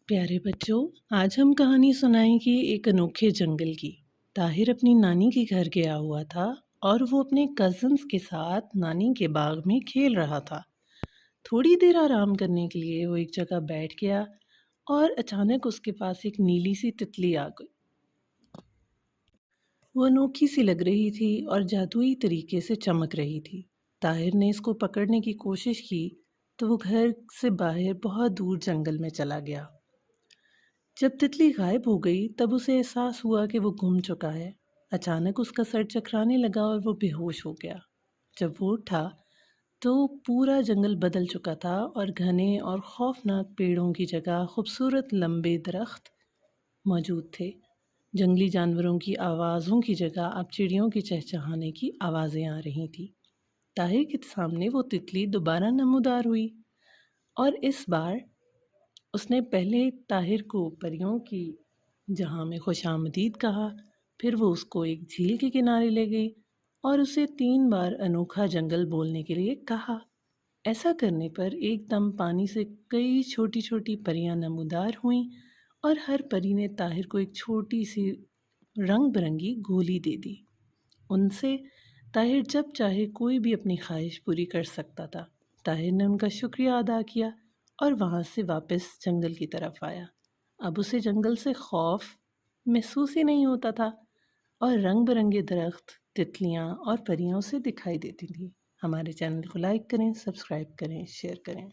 प्यारे बच्चों, आज हम कहानी सुनाएंगे एक अनोखे जंगल की। ताहिर अपनी नानी के घर गया हुआ था और वो अपने कजिन्स के साथ नानी के बाग में खेल रहा था। थोड़ी देर आराम करने के लिए वो एक जगह बैठ गया और अचानक उसके पास एक नीली सी तितली आ गई। वो अनोखी सी लग रही थी और जादुई तरीके से चमक रही थी। ताहिर ने इसको पकड़ने की कोशिश की तो वो घर से बाहर बहुत दूर जंगल में चला गया। जब तितली गायब हो गई तब उसे एहसास हुआ कि वो गुम चुका है। अचानक उसका सर चकराने लगा और वो बेहोश हो गया। जब वो उठा तो पूरा जंगल बदल चुका था और घने और खौफनाक पेड़ों की जगह खूबसूरत लंबे दरख्त मौजूद थे। जंगली जानवरों की आवाज़ों की जगह अब चिड़ियों की चहचहाने की आवाज़ें आ रही थी। ताहिर के सामने वो तितली दोबारा नमूदार हुई और इस बार उसने पहले ताहिर को परियों की जहाँ में खुशामदीद कहा। फिर वो उसको एक झील के किनारे ले गई और उसे 3 बार अनोखा जंगल बोलने के लिए कहा। ऐसा करने पर एकदम पानी से कई छोटी छोटी परियां नमूदार हुईं और हर परी ने ताहिर को एक छोटी सी रंग बिरंगी गोली दे दी। उनसे ताहिर जब चाहे कोई भी अपनी ख्वाहिश पूरी कर सकता था। ताहिर ने उनका शुक्रिया अदा किया और वहाँ से वापस जंगल की तरफ आया। अब उसे जंगल से खौफ महसूस ही नहीं होता था और रंग बिरंगे दरख्त, तितलियाँ और परियां उसे दिखाई देती थी। हमारे चैनल को लाइक करें, सब्सक्राइब करें, शेयर करें।